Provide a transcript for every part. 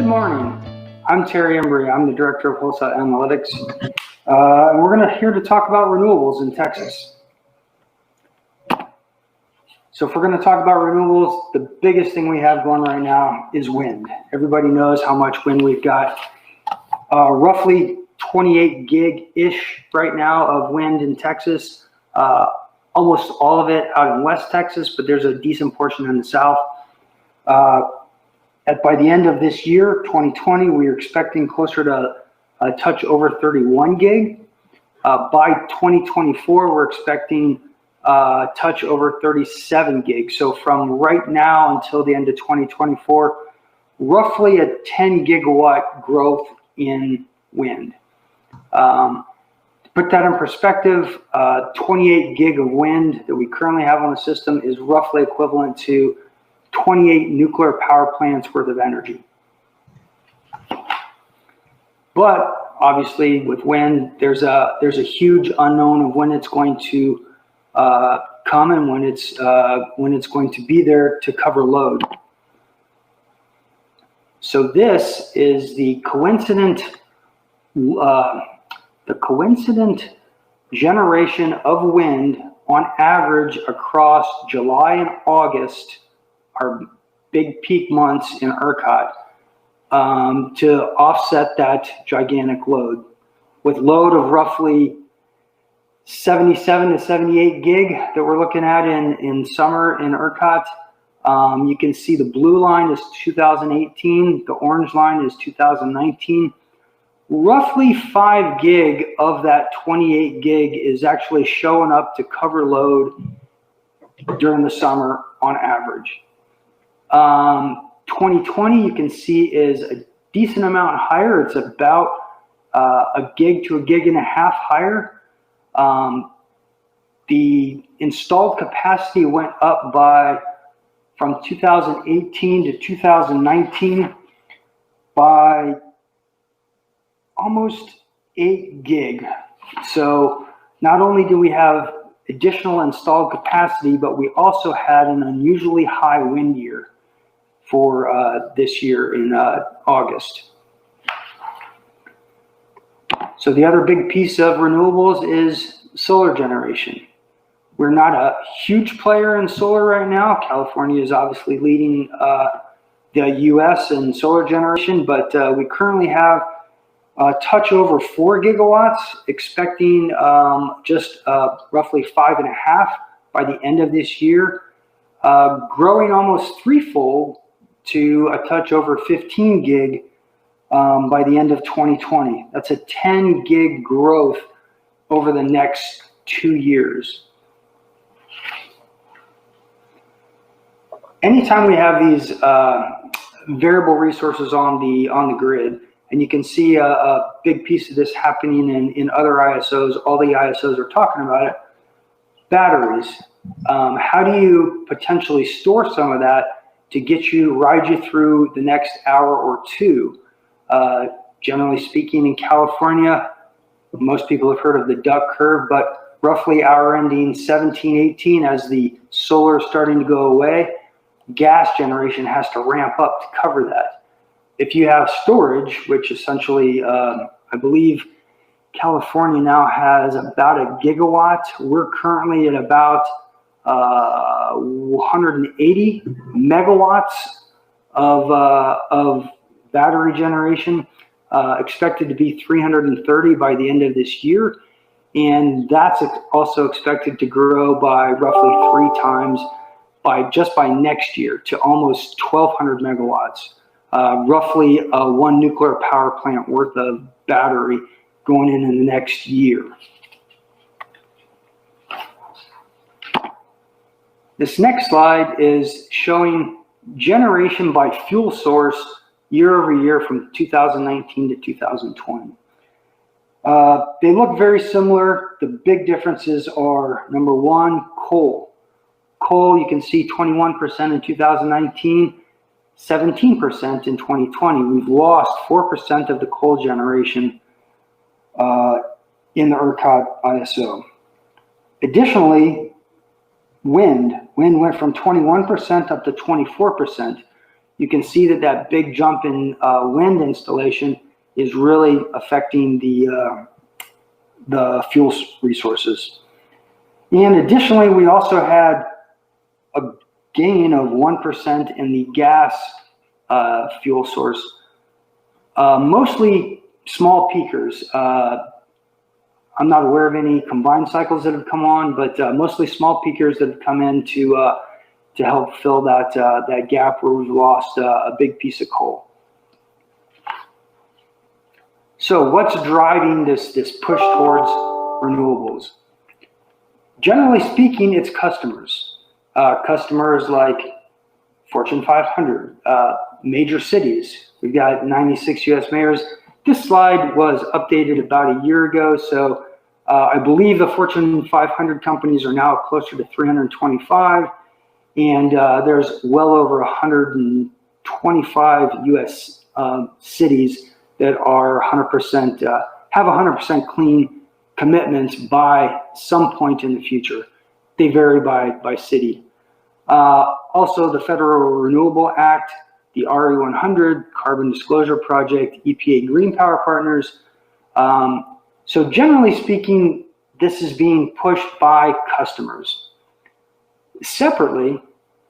morning. I'm TEmbury. I'm the Director of Wholesale Analytics. And we're here to talk about renewables in Texas. So if we're going to talk about renewables, the biggest thing we have going right now is wind. Everybody knows how much wind we've got. Roughly 28 gig-ish right now of wind in Texas. Almost all of it out in West Texas, but there's a decent portion in the South. By the end of this year, 2020, we are expecting closer to a touch over 31 gig. By 2024, we're expecting a touch over 37 gig. So from right now until the end of 2024, roughly a 10 gigawatt growth in wind. To put that in perspective, 28 gig of wind that we currently have on the system is roughly equivalent to 28 nuclear power plants worth of energy. But obviously with wind, there's a huge unknown of when it's going to come and when it's going to be there to cover load. So this is the coincident generation of wind on average across July and August, our big peak months in ERCOT, to offset that gigantic load. With load of roughly 77 to 78 gig that we're looking at in summer in ERCOT, you can see the blue line is 2018, the orange line is 2019. Roughly 5 gig of that 28 gig is actually showing up to cover load during the summer on average. 2020, you can see, is a decent amount higher. It's about a gig to a gig and a half higher. The installed capacity went up from 2018 to 2019 by almost 8 gig. So not only do we have additional installed capacity, but we also had an unusually high wind year for this year in August. So the other big piece of renewables is solar generation. We're not a huge player in solar right now. California is obviously leading the US in solar generation, but we currently have a touch over 4 gigawatts, expecting just roughly 5.5 by the end of this year, growing almost threefold to a touch over 15 gig by the end of 2020. That's a 10 gig growth over the next 2 years. Anytime we have these variable resources on the grid, and you can see a big piece of this happening in other ISOs, all the ISOs are talking about it, batteries. How do you potentially store some of that to ride you through the next hour or two? Generally speaking, in California, most people have heard of the duck curve, but roughly hour ending 17, 18, as the solar is starting to go away, gas generation has to ramp up to cover that. If you have storage, which essentially, I believe California now has about a gigawatt. We're currently at about 180 megawatts of battery generation, expected to be 330 by the end of this year. And that's also expected to grow by roughly 3 times just by next year to almost 1,200 megawatts. Roughly one nuclear power plant worth of battery going in the next year. This next slide is showing generation by fuel source year over year from 2019 to 2020. They look very similar. The big differences are, number one, coal. Coal, you can see 21% in 2019, 17% in 2020. We've lost 4% of the coal generation in the ERCOT ISO. Additionally, wind went from 21% up to 24%. you can see that that big jump in wind installation is really affecting the fuel resources. And additionally, we also had a gain of 1% in the gas fuel source, mostly small peakers. I'm not aware of any combined cycles that have come on, but mostly small peakers that have come in to help fill that gap where we've lost a big piece of coal. So what's driving this push towards renewables? Generally speaking, it's customers. Customers like Fortune 500, major cities. We've got 96 US mayors. This slide was updated about a year ago, so I believe the Fortune 500 companies are now closer to 325, and there's well over 125 US cities that are 100% have 100% clean commitments by some point in the future. They vary by city. Also, the Federal Renewable Act, the RE100, Carbon Disclosure Project, EPA Green Power Partners. So generally speaking, this is being pushed by customers. Separately,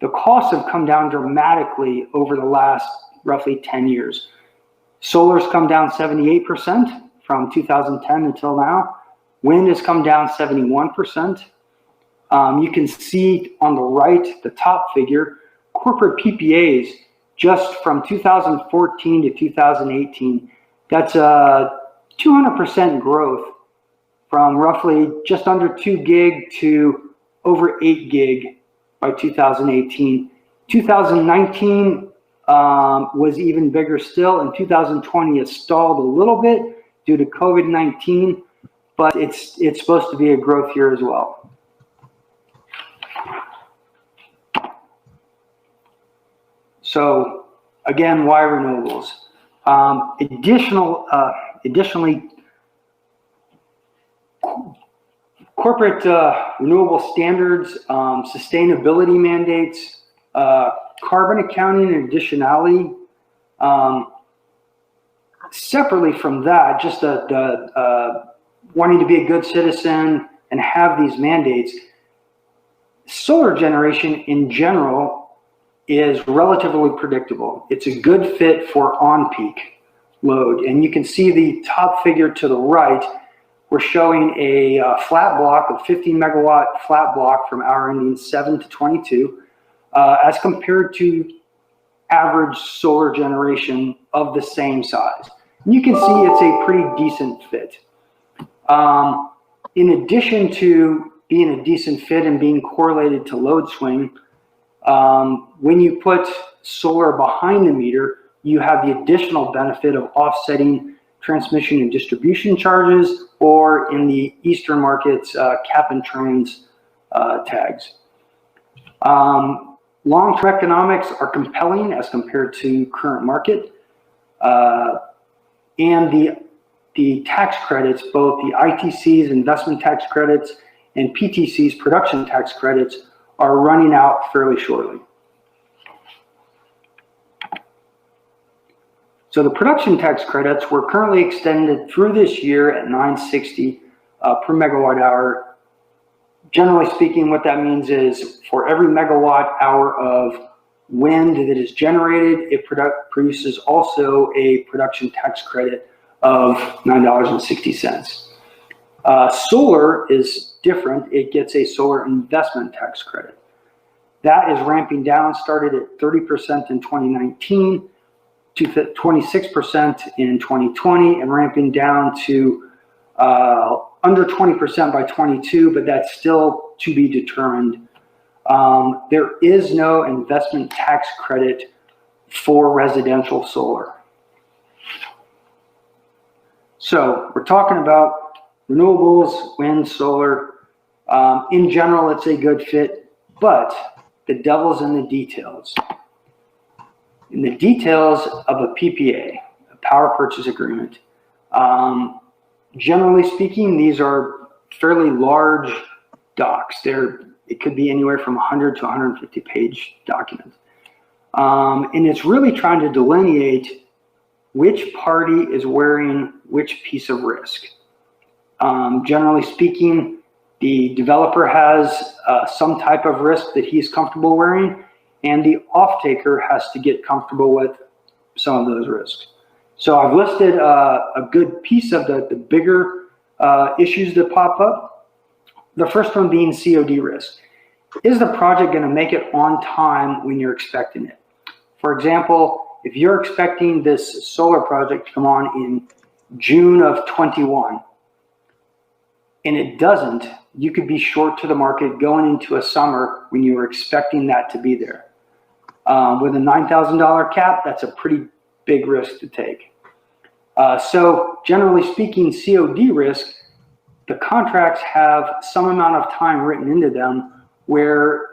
the costs have come down dramatically over the last roughly 10 years. Solar's come down 78% from 2010 until now. Wind has come down 71%. You can see on the right, the top figure, corporate PPAs just from 2014 to 2018. That's a 200% growth from roughly just under 2 gig to over 8 gig by 2018. 2019 was even bigger still, and 2020 has stalled a little bit due to COVID-19, but it's supposed to be a growth year as well. So again, why renewables? Additionally, corporate renewable standards, sustainability mandates, carbon accounting and additionality. Separately from that, just wanting to be a good citizen and have these mandates, solar generation in general is relatively predictable. It's a good fit for on-peak load. And you can see the top figure to the right. We're showing a flat block of 50 megawatt flat block from hour ending 7 to 22 as compared to average solar generation of the same size. And you can see it's a pretty decent fit. In addition to being a decent fit and being correlated to load swing, when you put solar behind the meter, you have the additional benefit of offsetting transmission and distribution charges, or in the Eastern markets, cap and trans tags. Long-term economics are compelling as compared to current market. And the tax credits, both the ITC's investment tax credits and PTC's production tax credits, are running out fairly shortly. So the production tax credits were currently extended through this year at $9.60 per megawatt hour. Generally speaking, what that means is for every megawatt hour of wind that is generated, it produces also a production tax credit of $9.60. Solar is different. It gets a solar investment tax credit. That is ramping down, started at 30% in 2019 to 26% in 2020, and ramping down to under 20% by 22, but that's still to be determined. There is no investment tax credit for residential solar. So we're talking about renewables, wind, solar. In general, it's a good fit, but the devil's in the details. In the details of a PPA, a power purchase agreement. Generally speaking, these are fairly large docs. It could be anywhere from 100 to 150 page documents. And it's really trying to delineate which party is wearing which piece of risk. Generally speaking, the developer has some type of risk that he's comfortable wearing, and the off-taker has to get comfortable with some of those risks. So I've listed a good piece of the bigger issues that pop up. The first one being COD risk. Is the project going to make it on time when you're expecting it? For example, if you're expecting this solar project to come on in June of 21, and it doesn't, you could be short to the market going into a summer when you were expecting that to be there. With a $9,000 cap, that's a pretty big risk to take. So generally speaking, COD risk, the contracts have some amount of time written into them where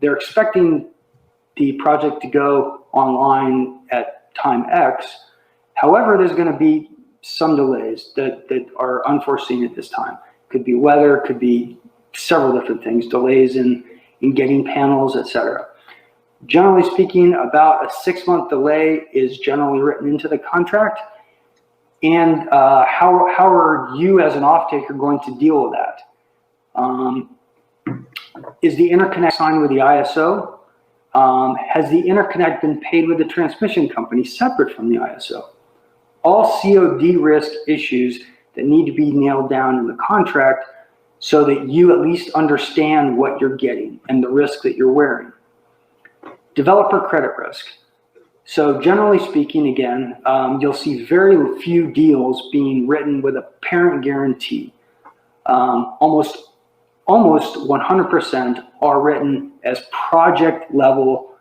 they're expecting the project to go online at time X. However, there's going to be some delays that are unforeseen at this time. Could be weather, could be several different things, delays in getting panels, etc. Generally speaking, about a 6-month delay is generally written into the contract. And how are you as an off-taker going to deal with that? Is the interconnect signed with the ISO? Has the interconnect been paid with the transmission company separate from the ISO? All COD risk issues that need to be nailed down in the contract so that you at least understand what you're getting and the risk that you're wearing. Developer credit risk. So generally speaking, again, you'll see very few deals being written with a parent guarantee. Almost 100% are written as project level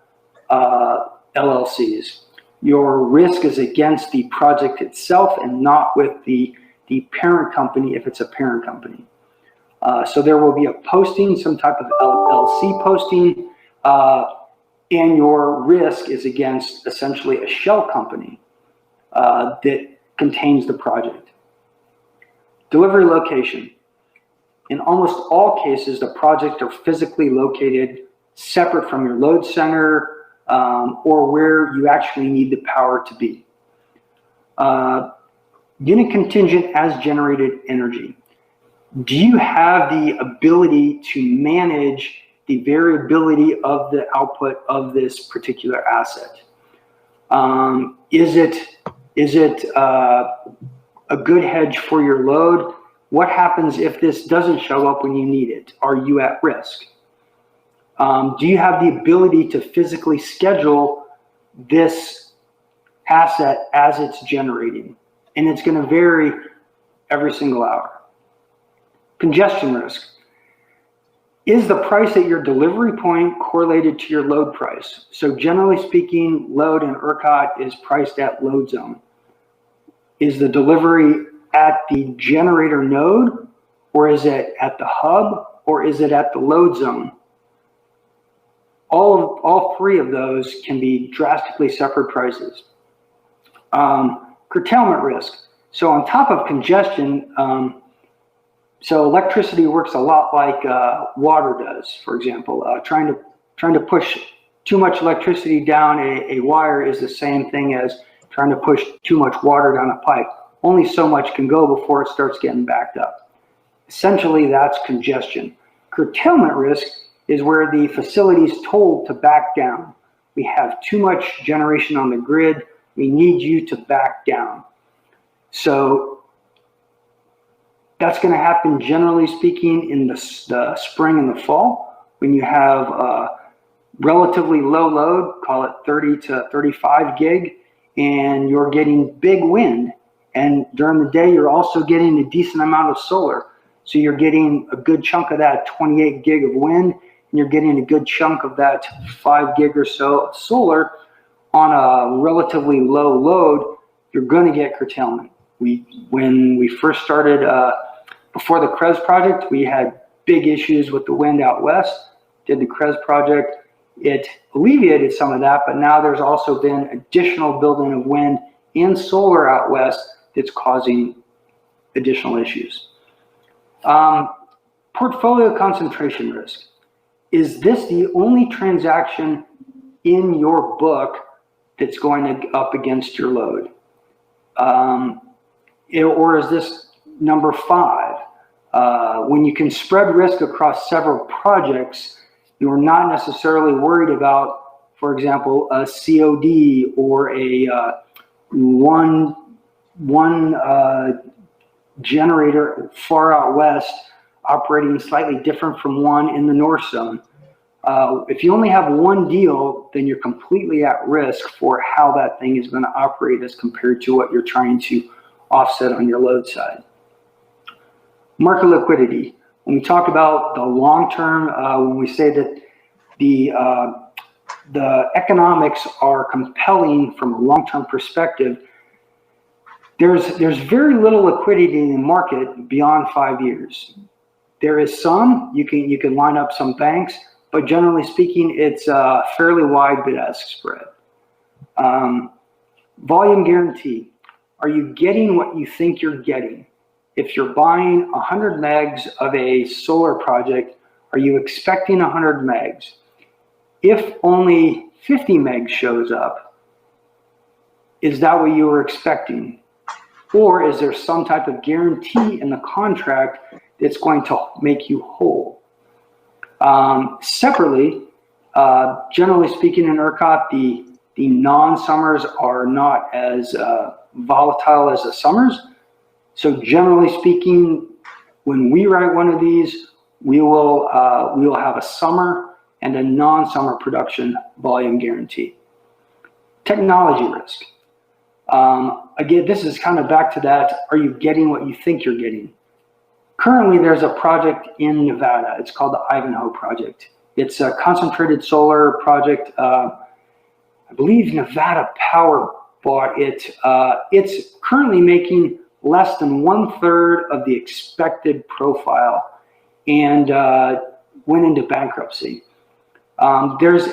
LLCs. Your risk is against the project itself and not with the parent company if it's a parent company. So there will be a posting, some type of LLC posting, and your risk is against essentially a shell company that contains the project. Delivery location. In almost all cases, the projects are physically located separate from your load center or where you actually need the power to be. Unit contingent as generated energy. Do you have the ability to manage the variability of the output of this particular asset? Is it a good hedge for your load? What happens if this doesn't show up when you need it? Are you at risk? Do you have the ability to physically schedule this asset as it's generating? And it's going to vary every single hour. Congestion risk. Is the price at your delivery point correlated to your load price? So generally speaking, load in ERCOT is priced at load zone. Is the delivery at the generator node, or is it at the hub, or is it at the load zone? All three of those can be drastically separate prices. Curtailment risk. So on top of congestion, so electricity works a lot like water does, for example. Trying to push too much electricity down a wire is the same thing as trying to push too much water down a pipe. Only so much can go before it starts getting backed up. Essentially, that's congestion. Curtailment risk is where the facility is told to back down. We have too much generation on the grid. We need you to back down. So that's going to happen, generally speaking, in the spring and the fall when you have relatively low load, call it 30 to 35 gig, and you're getting big wind. And during the day, you're also getting a decent amount of solar. So you're getting a good chunk of that 28 gig of wind, and you're getting a good chunk of that 5 gig or so of solar on a relatively low load. You're going to get curtailment. When we first started, before the CREZ project, we had big issues with the wind out west. Did the CREZ project, it alleviated some of that, but now there's also been additional building of wind and solar out west that's causing additional issues. Portfolio concentration risk. Is this the only transaction in your book that's going up against your load? Or is this number 5? When you can spread risk across several projects, you're not necessarily worried about, for example, a COD or a one generator far out west operating slightly different from one in the north zone. If you only have one deal, then you're completely at risk for how that thing is going to operate as compared to what you're trying to offset on your load side. Market liquidity. When we talk about the long term, when we say that the economics are compelling from a long-term perspective, there's very little liquidity in the market beyond 5 years. There is some, you can line up some banks, but generally speaking, it's a fairly wide bid-ask spread. Volume guarantee. Are you getting what you think you're getting? If you're buying 100 megs of a solar project, are you expecting 100 megs? If only 50 megs shows up, is that what you were expecting? Or is there some type of guarantee in the contract that's going to make you whole? Separately, generally speaking in ERCOT, the non-summers are not as volatile as the summers. So generally speaking, when we write one of these, we will have a summer and a non-summer production volume guarantee. Technology risk. Again, this is kind of back to that, are you getting what you think you're getting? Currently, there's a project in Nevada. It's called the Ivanhoe Project. It's a concentrated solar project. I believe Nevada Power bought it. It's currently making less than 1/3 of the expected profile and went into bankruptcy. There's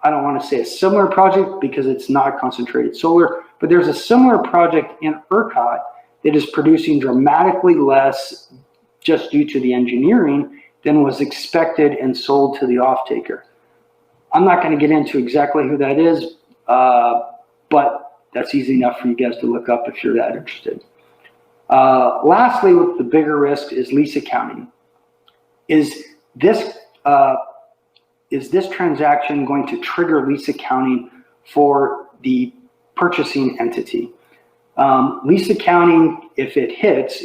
I don't want to say a similar project because it's not concentrated solar, but there's a similar project in ERCOT that is producing dramatically less just due to the engineering than was expected and sold to the off-taker. I'm not going to get into exactly who that is, but that's easy enough for you guys to look up if you're that interested. Lastly, with the bigger risk is lease accounting. Is this transaction going to trigger lease accounting for the purchasing entity? Lease accounting, if it hits,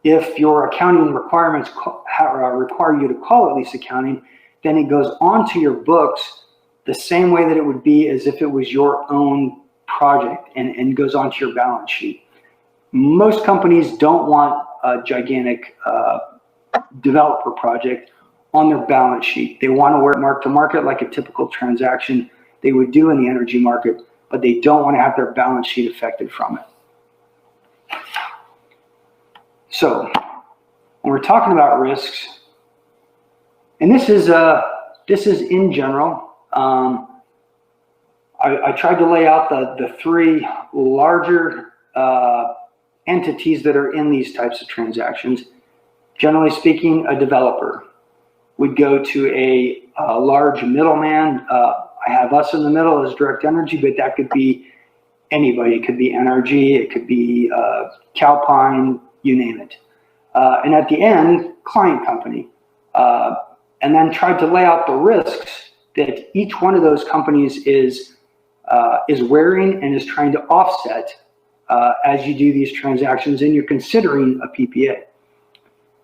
if your accounting requirements require you to call it lease accounting, then it goes onto your books the same way that it would be as if it was your own project and goes onto your balance sheet. Most companies don't want a gigantic developer project on their balance sheet. They want to work mark to market like a typical transaction they would do in the energy market, but they don't want to have their balance sheet affected from it. So when we're talking about risks, and this is in general, I tried to lay out the 3 larger entities that are in these types of transactions. Generally speaking, a developer would go to a large middleman. I have us in the middle as Direct Energy, but that could be anybody. It could be NRG, it could be Calpine, you name it. And at the end, client company. And then tried to lay out the risks that each one of those companies is wearing and is trying to offset as you do these transactions and you're considering a PPA.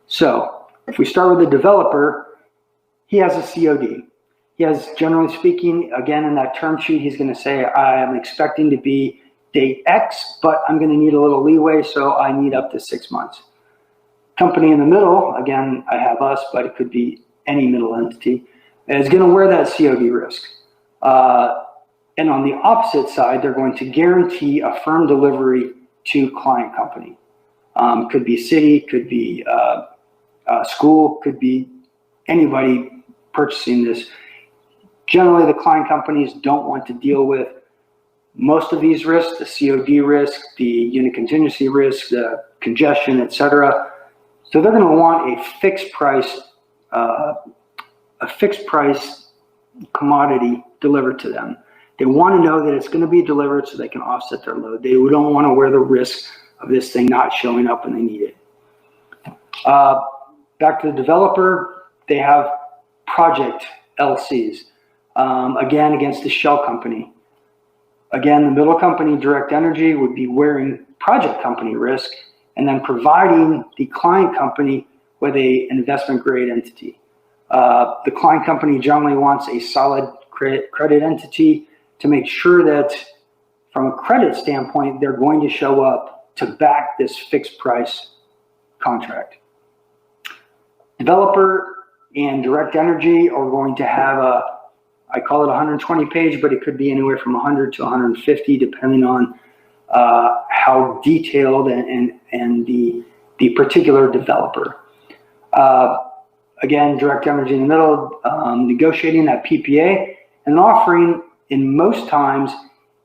So if we start with the developer, he has a COD. He has, generally speaking, again, in that term sheet, he's going to say, I am expecting to be date X, but I'm going to need a little leeway, so I need up to 6 months. Company in the middle, again, I have us, but it could be any middle entity, is going to wear that COD risk. And on the opposite side, they're going to guarantee a firm delivery to client company. Could be city, could be school, could be anybody purchasing this. Generally, the client companies don't want to deal with most of these risks, the COD risk, the unit contingency risk, the congestion, etc. So they're going to want a fixed price commodity delivered to them. They want to know that it's going to be delivered so they can offset their load. They don't want to wear the risk of this thing not showing up when they need it. Back to the developer, they have project LCs, again, against the shell company. Again, the middle company, Direct Energy, would be wearing project company risk and then providing the client company with an investment grade entity. The client company generally wants a solid credit entity to make sure that from a credit standpoint, they're going to show up to back this fixed price contract. Developer and Direct Energy are going to have I call it 120 page, but it could be anywhere from 100 to 150, depending on how detailed and the particular developer. Again, Direct Energy in the middle, negotiating that PPA and offering, in most times,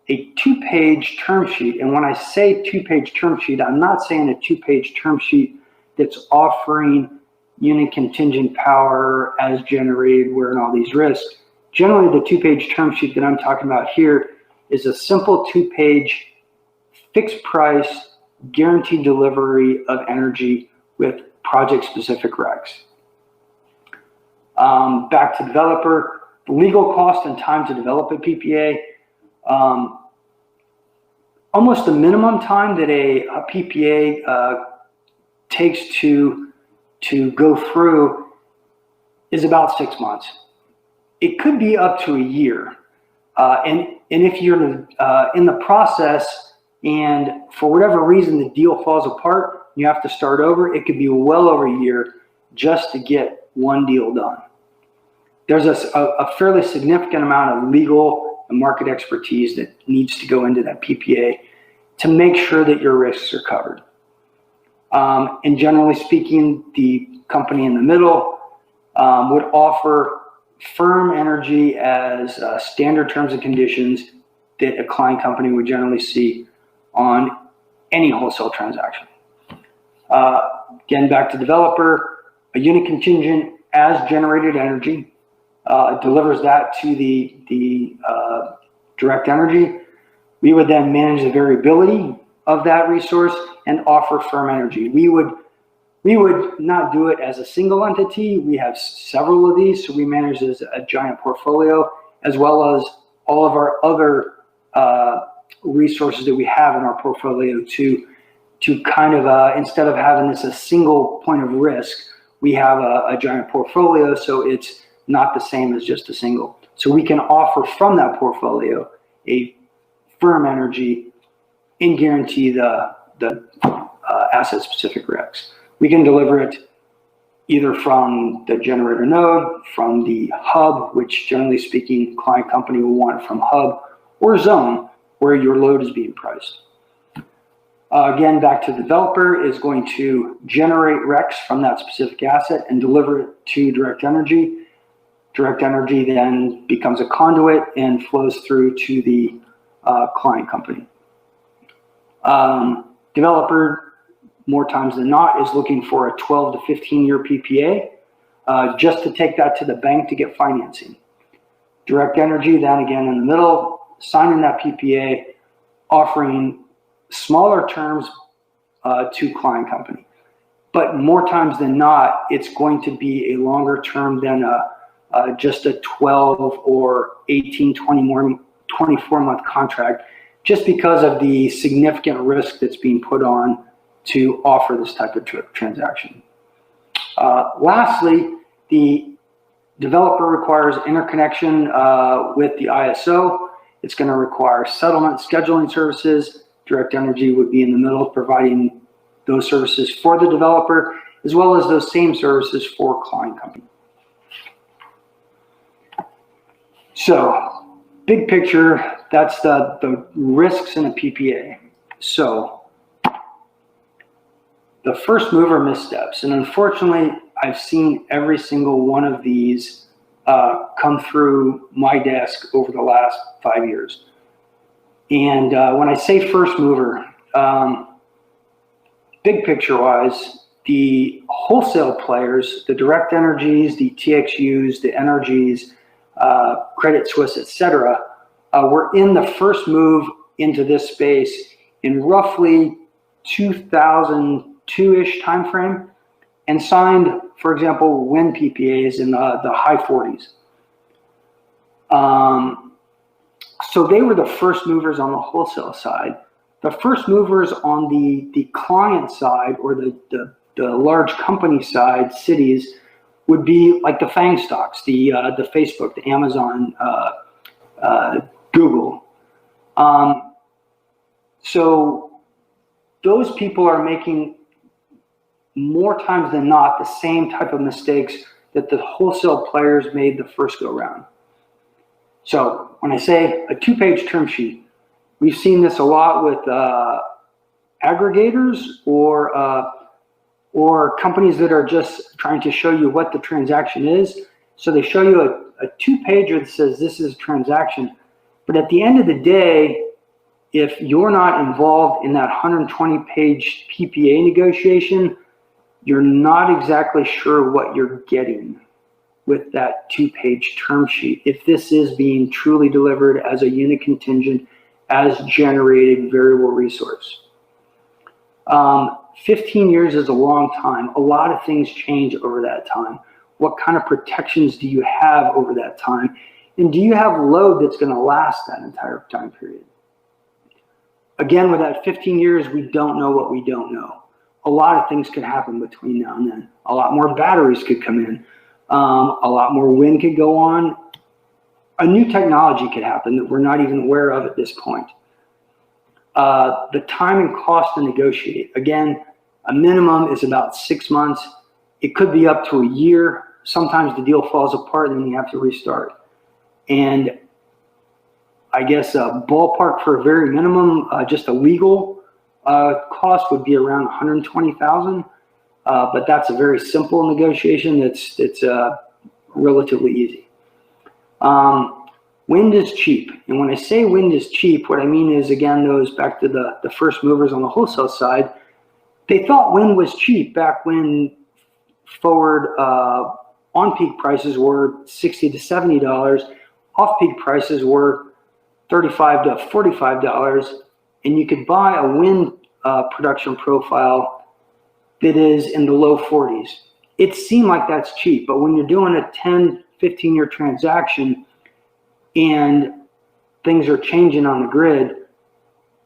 a 2-page term sheet. And when I say 2-page term sheet, I'm not saying a 2-page term sheet that's offering unit contingent power as generated, wearing all these risks. Generally, the 2-page term sheet that I'm talking about here is a simple 2-page fixed price guaranteed delivery of energy with project specific regs. Back to developer, legal cost and time to develop a PPA. Almost the minimum time that a PPA takes to go through is about 6 months. It could be up to a year. And if you're in the process and for whatever reason the deal falls apart, you have to start over, it could be well over a year just to get one deal done. There's a fairly significant amount of legal and market expertise that needs to go into that PPA to make sure that your risks are covered. And generally speaking, the company in the middle would offer firm energy as standard terms and conditions that a client company would generally see on any wholesale transaction. Again, back to developer, a unit contingent as generated energy, delivers that to the Direct Energy. We would then manage the variability of that resource and offer firm energy. We would not do it as a single entity. We have several of these, so we manage as a giant portfolio, as well as all of our other resources that we have in our portfolio to kind of, instead of having this a single point of risk, we have a giant portfolio, so it's not the same as just a single. So we can offer from that portfolio a firm energy and guarantee the asset-specific regs. We can deliver it either from the generator node, from the hub, which generally speaking, client company will want it from hub, or zone, where your load is being priced. Again, back to the developer is going to generate RECs from that specific asset and deliver it to Direct Energy. Direct Energy then becomes a conduit and flows through to the client company. Developer, more times than not, is looking for a 12 to 15 year PPA just to take that to the bank to get financing. Direct Energy then again in the middle, signing that PPA, offering smaller terms to client company. But more times than not, it's going to be a longer term than just a 12 or 18, 24 month contract, just because of the significant risk that's being put on to offer this type of transaction. Lastly, the developer requires interconnection with the ISO. It's going to require settlement scheduling services. Direct Energy would be in the middle providing those services for the developer, as well as those same services for client company. So, big picture, that's the risks in a PPA. So, the first mover missteps, and unfortunately, I've seen every single one of these come through my desk over the last 5 years. And when I say first mover, big picture wise, the wholesale players, the Direct Energies, the TXUs, the NRGs, Credit Suisse, etc., were in the first move into this space in roughly 2002-ish timeframe and signed, for example, wind PPAs in the high 40s. So they were the first movers on the wholesale side. The first movers on the client side, or the large company side, cities, would be like the FANG stocks, the Facebook, the Amazon, Google. So those people are making more times than not the same type of mistakes that the wholesale players made the first go round. So when I say a 2-page term sheet, we've seen this a lot with aggregators or companies that are just trying to show you what the transaction is. So they show you a 2-pager that says this is a transaction. But at the end of the day, if you're not involved in that 120-page PPA negotiation, you're not exactly sure what you're getting with that 2-page term sheet, if this is being truly delivered as a unit contingent, as generated variable resource. 15 years is a long time. A lot of things change over that time. What kind of protections do you have over that time? And do you have load that's going to last that entire time period? Again, with that 15 years, we don't know what we don't know. A lot of things could happen between now and then. A lot more batteries could come in. A lot more wind could go on. A new technology could happen that we're not even aware of at this point. The time and cost to negotiate. Again, a minimum is about 6 months. It could be up to a year. Sometimes the deal falls apart and then you have to restart. And I guess a ballpark for a very minimum, just a legal cost would be around $120,000. But that's a very simple negotiation. It's relatively easy. Wind is cheap. And when I say wind is cheap, what I mean is, again, those back to the first movers on the wholesale side, they thought wind was cheap back when forward on-peak prices were $60 to $70. Off-peak prices were $35 to $45. And you could buy a wind production profile that is in the low 40s. It seemed like that's cheap, but when you're doing a 10, 15-year transaction and things are changing on the grid,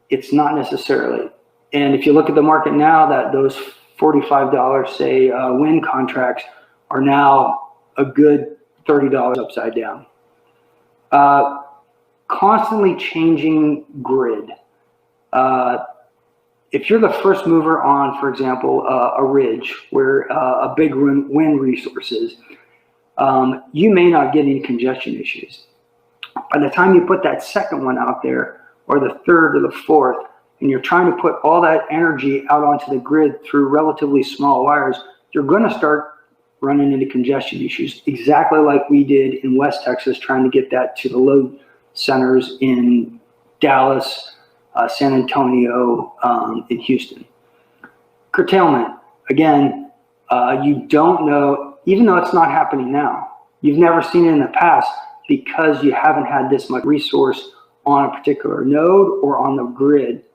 it's not necessarily. And if you look at the market now, that those $45, say, wind contracts are now a good $30 upside down. Constantly changing grid. If you're the first mover on, for example, a ridge where a big wind resource is, you may not get any congestion issues. By the time you put that second one out there, or the third or the fourth, and you're trying to put all that energy out onto the grid through relatively small wires, you're going to start running into congestion issues, exactly like we did in West Texas, trying to get that to the load centers in Dallas, San Antonio, in Houston. Curtailment, again, you don't know, even though it's not happening now, you've never seen it in the past because you haven't had this much resource on a particular node or on the grid.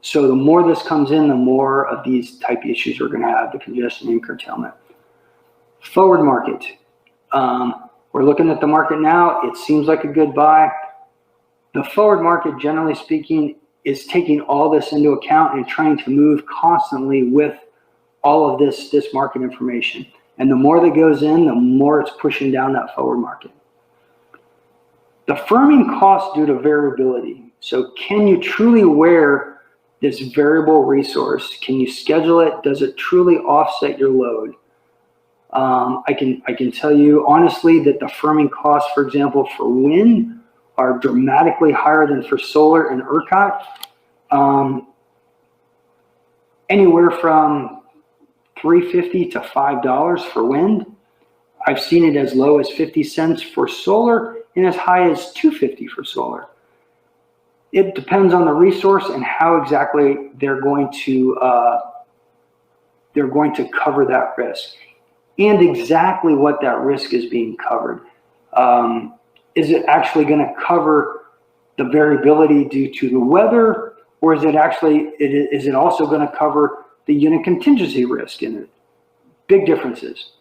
So the more this comes in, the more of these type of issues we're going to have, the congestion and curtailment. Forward market. We're looking at the market now. It seems like a good buy. The forward market, generally speaking, is taking all this into account and trying to move constantly with all of this market information. And the more that goes in, the more it's pushing down that forward market. The firming cost due to variability. So can you truly wear this variable resource? Can you schedule it? Does it truly offset your load? I can tell you honestly that the firming costs, for example, for wind are dramatically higher than for solar and ERCOT. Anywhere from $3.50 to $5 for wind. I've seen it as low as 50 cents for solar and as high as $2.50 for solar. It depends on the resource and how exactly they're going to cover that risk and exactly what that risk is being covered. Is it actually going to cover the variability due to the weather, or is it also going to cover the unit contingency risk in it? Big differences.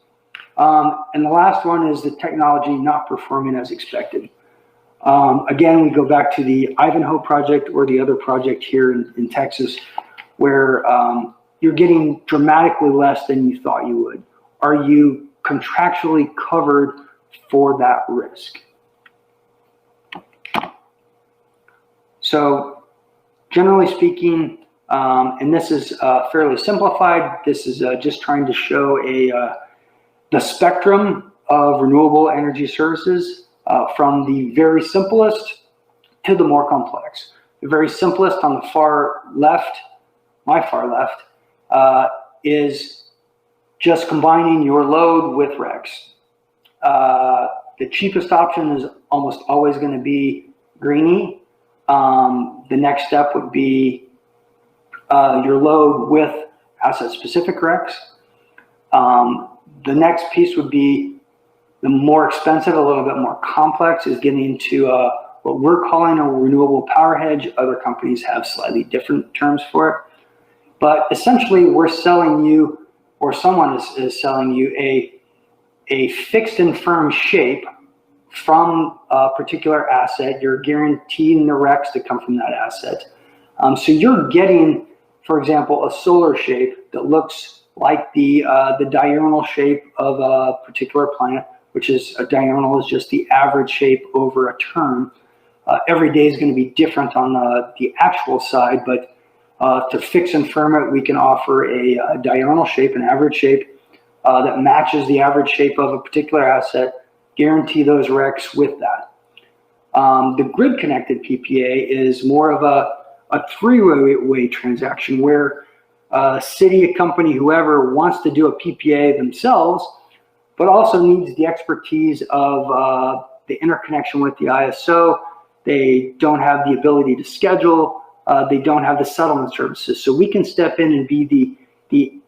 And the last one is the technology not performing as expected. Again, we go back to the Ivanhoe project or the other project here in Texas, where you're getting dramatically less than you thought you would. Are you contractually covered for that risk? So generally speaking, and this is fairly simplified, this is just trying to show the spectrum of renewable energy services from the very simplest to the more complex. The very simplest on the far left, my far left, is just combining your load with RECs. The cheapest option is almost always going to be greenie. The next step would be your load with asset-specific RECs. The next piece would be the more expensive, a little bit more complex, is getting into what we're calling a renewable power hedge. Other companies have slightly different terms for it. But essentially, we're selling you, or someone is selling you a fixed and firm shape from a particular asset. You're guaranteeing the RECs to come from that asset. So you're getting, for example, a solar shape that looks like the diurnal shape of a particular plant, which is a diurnal is just the average shape over a term. Every day is going to be different on the actual side, but to fix and firm it, we can offer a diurnal shape, an average shape that matches the average shape of a particular asset, guarantee those RECs with that. The grid-connected PPA is more of a three-way transaction where a city, a company, whoever wants to do a PPA themselves, but also needs the expertise of the interconnection with the ISO. They don't have the ability to schedule. They don't have the settlement services. So we can step in and be the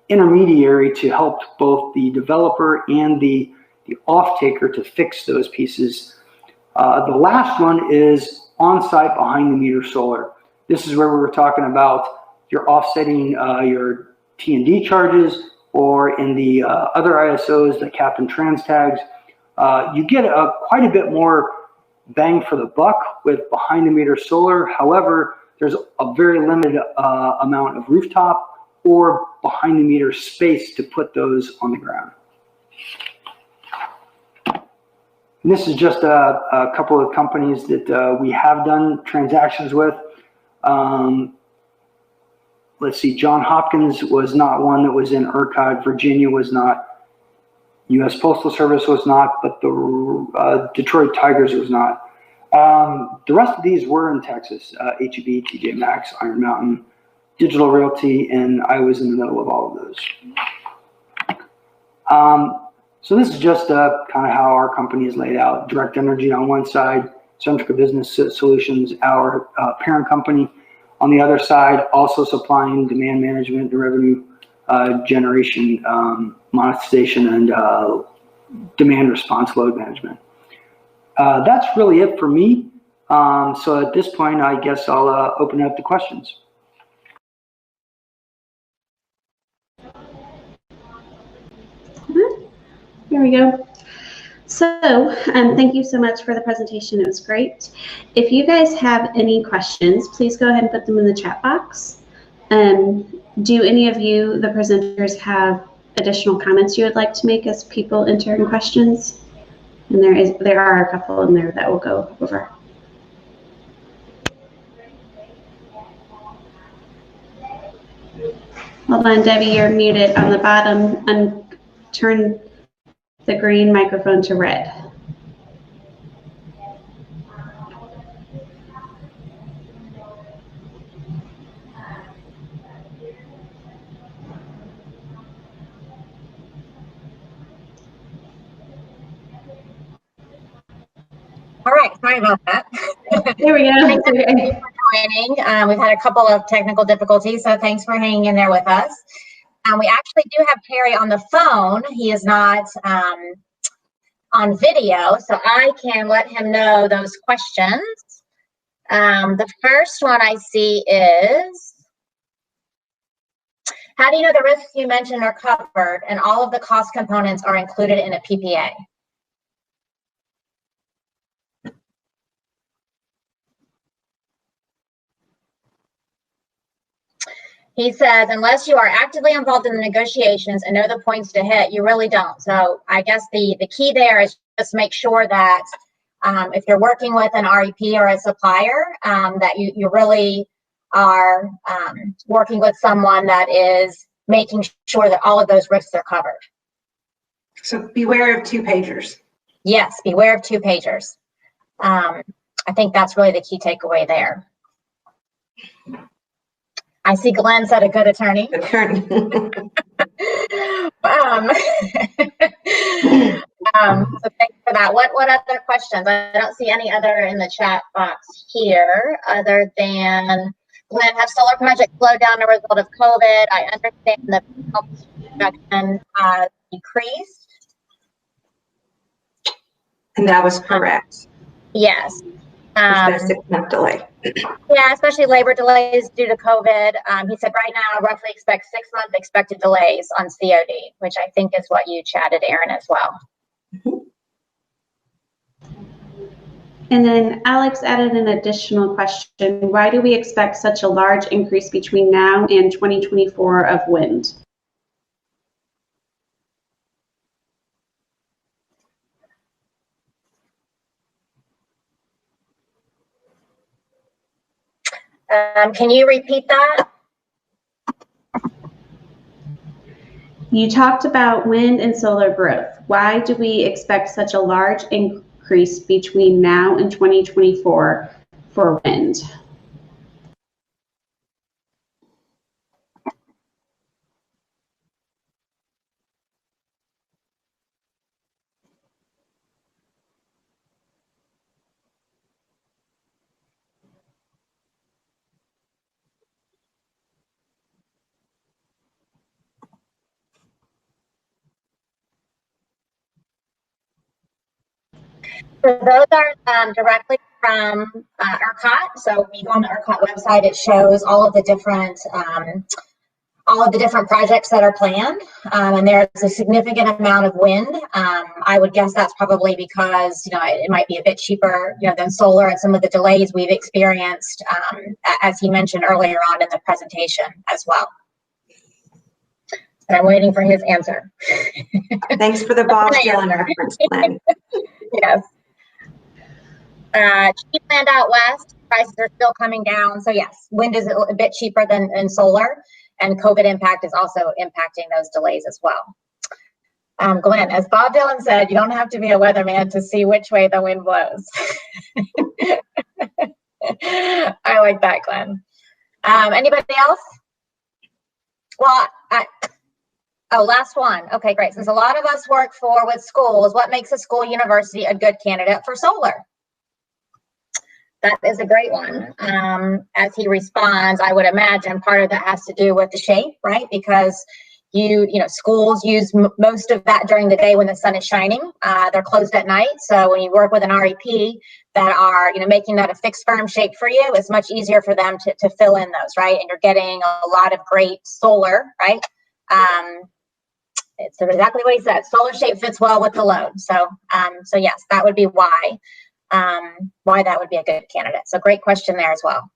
intermediary to help both the developer and the off-taker to fix those pieces. The last one is on-site behind-the-meter solar. This is where we were talking about you're offsetting your T&D charges, or in the other ISOs, the cap and trans tags. You get quite a bit more bang for the buck with behind-the-meter solar. However, there's a very limited amount of rooftop or behind-the-meter space to put those on the ground. And this is just a couple of companies that we have done transactions with. Let's see, Johns Hopkins was not one that was in ERCOT. Virginia was not. U.S. Postal Service was not, but the Detroit Tigers was not. The rest of these were in Texas, HEB, TJ Maxx, Iron Mountain, Digital Realty, and I was in the middle of all of those. So this is just kind of how our company is laid out. Direct Energy on one side, Centrica Business Solutions, our parent company. On the other side, also supplying demand management and revenue generation, monetization, and demand response load management. That's really it for me. So at this point, I guess I'll open up the questions. Here we go. So thank you so much for the presentation. It was great. If you guys have any questions, please go ahead and put them in the chat box. Do any of you, the presenters, have additional comments you would like to make as people enter in questions? And there are a couple in there that we'll go over. Hold on, Debbie, you're muted on the bottom, and turn the green microphone to red. All right, sorry about that. There we go. Thanks everybody for joining. We've had a couple of technical difficulties, so thanks for hanging in there with us. We actually do have Terry on the phone. He is not on video, so I can let him know those questions. The first one I see is, how do you know the risks you mentioned are covered and all of the cost components are included in a PPA? He says, unless you are actively involved in the negotiations and know the points to hit, you really don't. So I guess the key there is just make sure that if you're working with an REP or a supplier, that you really are working with someone that is making sure that all of those risks are covered. So beware of 2-pagers. Yes, beware of 2-pagers. I think that's really the key takeaway there. I see Glenn said a good attorney. Attorney. So thanks for that. What other questions? I don't see any other in the chat box here other than, Glenn, have solar projects slowed down as a result of COVID? I understand the production decreased. And that was correct. Yes. It's been a 6-month delay. Yeah, especially labor delays due to COVID. He said right now, roughly expect 6-month expected delays on COD, which I think is what you chatted, Aaron, as well. And then Alex added an additional question. Why do we expect such a large increase between now and 2024 of wind? Can you repeat that? You talked about wind and solar growth. Why do we expect such a large increase between now and 2024 for wind? So those are directly from ERCOT. So when you go on the ERCOT website, it shows all of the different projects that are planned, and there's a significant amount of wind. I would guess that's probably because it might be a bit cheaper than solar, and some of the delays we've experienced, as he mentioned earlier on in the presentation as well. And I'm waiting for his answer. Thanks for the Bob Dylan reference, Glenn. Yes. Cheap land out west, prices are still coming down. So yes, wind is a bit cheaper than solar, and COVID impact is also impacting those delays as well. Glenn, as Bob Dylan said, you don't have to be a weatherman to see which way the wind blows. I like that, Glenn. Anybody else? Well, last one. Okay, great. Since a lot of us work with schools, what makes a school university a good candidate for solar? That is a great one. As he responds, I would imagine part of that has to do with the shape, right? Because schools use most of that during the day when the sun is shining. They're closed at night. So when you work with an REP that are, making that a fixed firm shape for you, it's much easier for them to fill in those, right? And you're getting a lot of great solar, right? It's exactly what he said. Solar shape fits well with the load. So yes, that would be why that would be a good candidate. So great question there as well.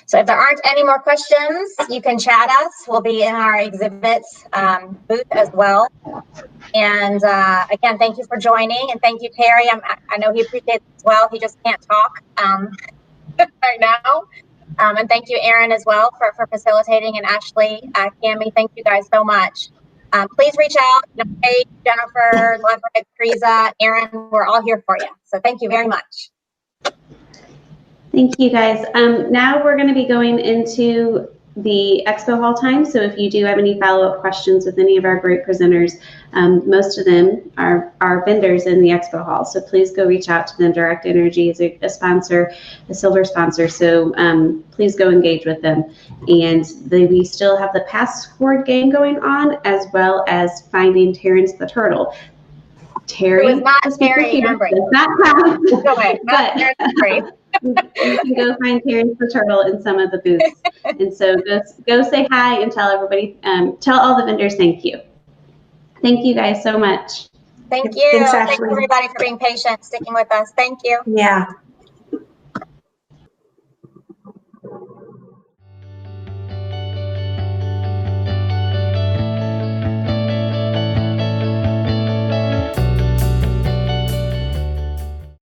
So if there aren't any more questions, you can chat us. We'll be in our exhibits booth as well. And again, thank you for joining, and thank you, Terry. I know he appreciates it as well. He just can't talk right now. And thank you, Aaron, as well for facilitating, and Ashley, Cami, thank you guys so much. Please reach out, Paige, Jennifer, Ludwig, Teresa, Aaron, we're all here for you. So thank you very much. Thank you, guys. Now we're going to be going into the expo hall time. So if you do have any follow-up questions with any of our great presenters, most of them are vendors in the expo hall. So please go reach out to them. Direct Energy is a sponsor, a silver sponsor. So please go engage with them. And we still have the password game going on, as well as finding Terrence the Turtle. Terry, It was not the speaker Terry here, Embry. does not count. No way, not Terry Embry. You can go find Terrence the Turtle in some of the booths. And so go say hi and tell everybody, tell all the vendors thank you. Thank you guys so much. Thank you. Thanks, Thanks Ashley. everybody for being patient, sticking with us. Thank you. Yeah.